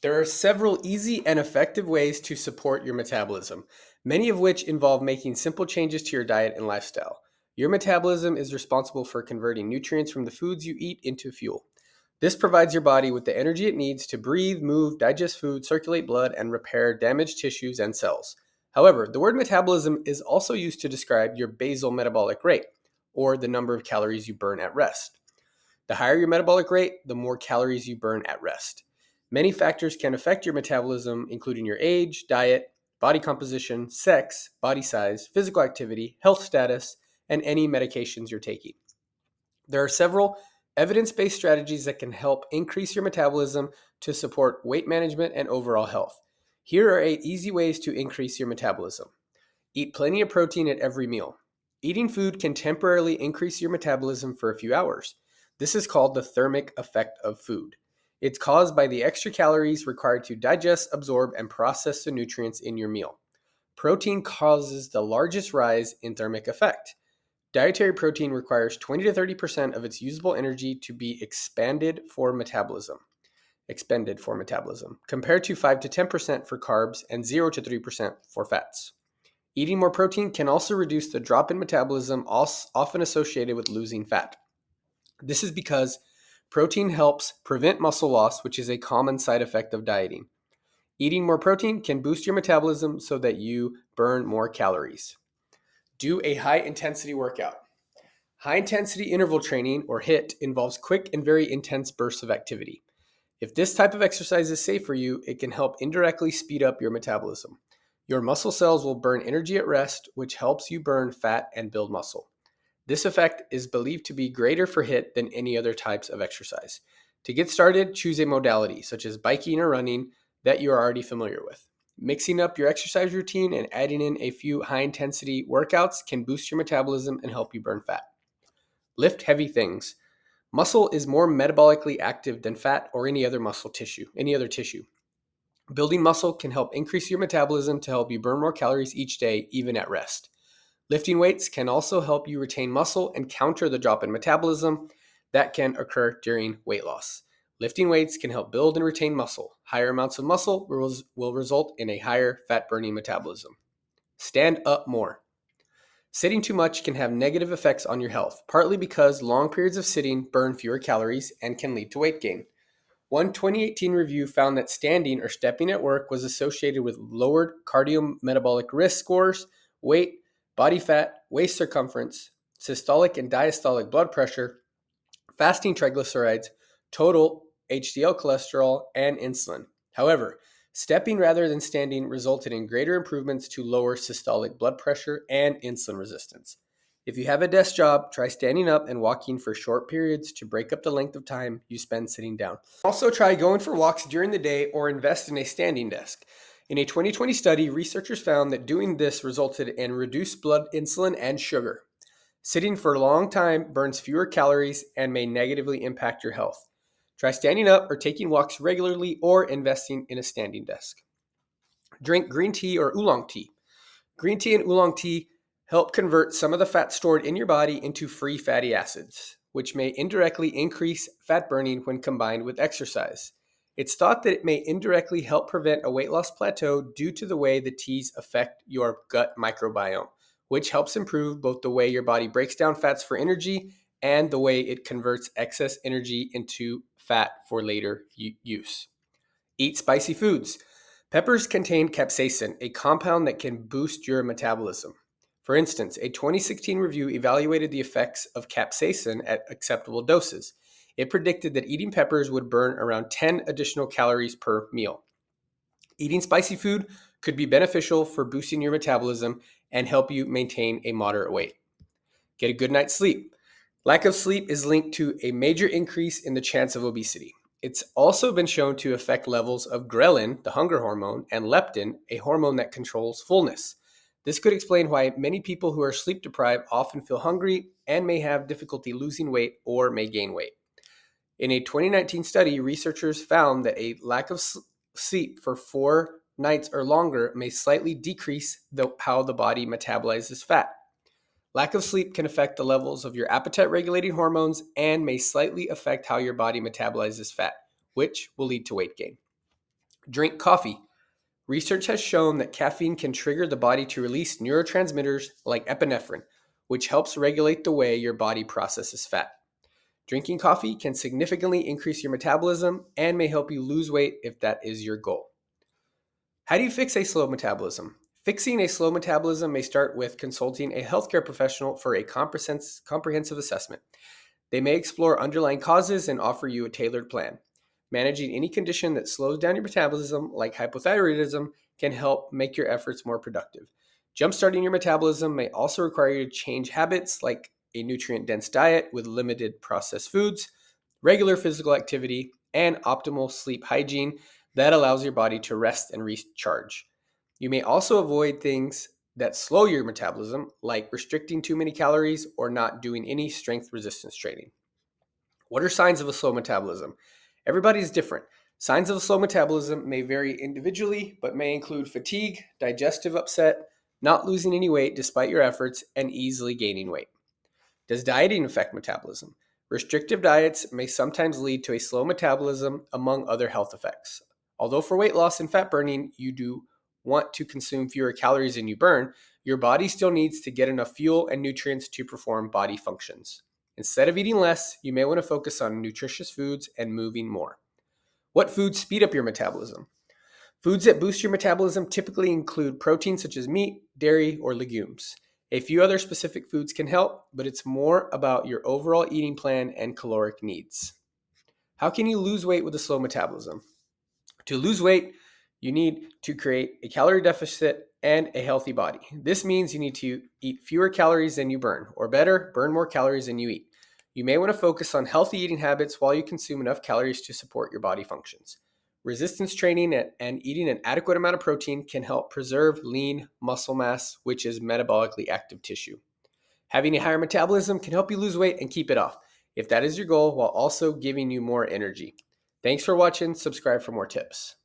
There are several easy and effective ways to support your metabolism, many of which involve making simple changes to your diet and lifestyle. Your metabolism is responsible for converting nutrients from the foods you eat into fuel. This provides your body with the energy it needs to breathe, move, digest food, circulate blood, and repair damaged tissues and cells. However, the word metabolism is also used to describe your basal metabolic rate, or the number of calories you burn at rest. The higher your metabolic rate, the more calories you burn at rest. Many factors can affect your metabolism, including your age, diet, body composition, sex, body size, physical activity, health status, and any medications you're taking. There are several evidence based strategies that can help increase your metabolism to support weight management and overall health. Here are 8 easy ways to increase your metabolism. Eat plenty of protein at every meal. Eating food can temporarily increase your metabolism for a few hours. This is called the thermic effect of food. It's caused by the extra calories required to digest, absorb, and process the nutrients in your meal. Protein causes the largest rise in thermic effect. Dietary protein requires 20 to 30% of its usable energy to be expended for metabolism, compared to 5 to 10% for carbs and 0 to 3% for fats. Eating more protein can also reduce the drop in metabolism often associated with losing fat. This is because protein helps prevent muscle loss, which is a common side effect of dieting. Eating more protein can boost your metabolism so that you burn more calories. Do a high intensity workout. High intensity interval training, or HIIT, involves quick and very intense bursts of activity. If this type of exercise is safe for you, it can help indirectly speed up your metabolism. Your muscle cells will burn energy at rest, which helps you burn fat and build muscle. This effect is believed to be greater for HIIT than any other types of exercise. To get started, choose a modality, such as biking or running, that you are already familiar with. Mixing up your exercise routine and adding in a few high-intensity workouts can boost your metabolism and help you burn fat. Lift heavy things. Muscle is more metabolically active than fat or any other tissue. Building muscle can help increase your metabolism to help you burn more calories each day, even at rest. Lifting weights can also help you retain muscle and counter the drop in metabolism that can occur during weight loss. Lifting weights can help build and retain muscle. Higher amounts of muscle will result in a higher fat burning metabolism. Stand up more. Sitting too much can have negative effects on your health, partly because long periods of sitting burn fewer calories and can lead to weight gain. One 2018 review found that standing or stepping at work was associated with lowered cardiometabolic risk scores, weight, body fat, waist circumference, systolic and diastolic blood pressure, fasting triglycerides, total HDL cholesterol, and insulin. However, stepping rather than standing resulted in greater improvements to lower systolic blood pressure and insulin resistance. If you have a desk job, try standing up and walking for short periods to break up the length of time you spend sitting down. Also, try going for walks during the day or invest in a standing desk. In a 2020 study, researchers found that doing this resulted in reduced blood insulin and sugar. Sitting for a long time burns fewer calories and may negatively impact your health. Try standing up or taking walks regularly or investing in a standing desk. Drink green tea or oolong tea. Green tea and oolong tea help convert some of the fat stored in your body into free fatty acids, which may indirectly increase fat burning when combined with exercise. It's thought that it may indirectly help prevent a weight loss plateau due to the way the teas affect your gut microbiome, which helps improve both the way your body breaks down fats for energy and the way it converts excess energy into fat for later use. Eat spicy foods. Peppers contain capsaicin, a compound that can boost your metabolism. For instance, a 2016 review evaluated the effects of capsaicin at acceptable doses. It predicted that eating peppers would burn around 10 additional calories per meal. Eating spicy food could be beneficial for boosting your metabolism and help you maintain a moderate weight. Get a good night's sleep. Lack of sleep is linked to a major increase in the chance of obesity. It's also been shown to affect levels of ghrelin, the hunger hormone, and leptin, a hormone that controls fullness. This could explain why many people who are sleep deprived often feel hungry and may have difficulty losing weight or may gain weight. In a 2019 study, researchers found that a lack of sleep for 4 nights or longer may slightly decrease how the body metabolizes fat. Lack of sleep can affect the levels of your appetite regulating hormones and may slightly affect how your body metabolizes fat, which will lead to weight gain. Drink coffee. Research has shown that caffeine can trigger the body to release neurotransmitters like epinephrine, which helps regulate the way your body processes fat. Drinking coffee can significantly increase your metabolism and may help you lose weight if that is your goal. How do you fix a slow metabolism? Fixing a slow metabolism may start with consulting a healthcare professional for a comprehensive assessment. They may explore underlying causes and offer you a tailored plan. Managing any condition that slows down your metabolism, like hypothyroidism, can help make your efforts more productive. Jumpstarting your metabolism may also require you to change habits like a nutrient dense diet with limited processed foods, regular physical activity, and optimal sleep hygiene that allows your body to rest and recharge. You may also avoid things that slow your metabolism, like restricting too many calories or not doing any strength resistance training. What are signs of a slow metabolism? Everybody is different. Signs of a slow metabolism may vary individually, but may include fatigue, digestive upset, not losing any weight despite your efforts, and easily gaining weight. Does dieting affect metabolism? Restrictive diets may sometimes lead to a slow metabolism, among other health effects. Although for weight loss and fat burning, you do want to consume fewer calories than you burn, your body still needs to get enough fuel and nutrients to perform body functions. Instead of eating less, you may want to focus on nutritious foods and moving more. What foods speed up your metabolism? Foods that boost your metabolism typically include proteins such as meat, dairy, or legumes. A few other specific foods can help, but it's more about your overall eating plan and caloric needs. How can you lose weight with a slow metabolism? To lose weight, you need to create a calorie deficit and a healthy body. This means you need to eat fewer calories than you burn, or better, burn more calories than you eat. You may want to focus on healthy eating habits while you consume enough calories to support your body functions. Resistance training and eating an adequate amount of protein can help preserve lean muscle mass, which is metabolically active tissue. Having a higher metabolism can help you lose weight and keep it off, if that is your goal, while also giving you more energy. Thanks for watching. Subscribe for more tips.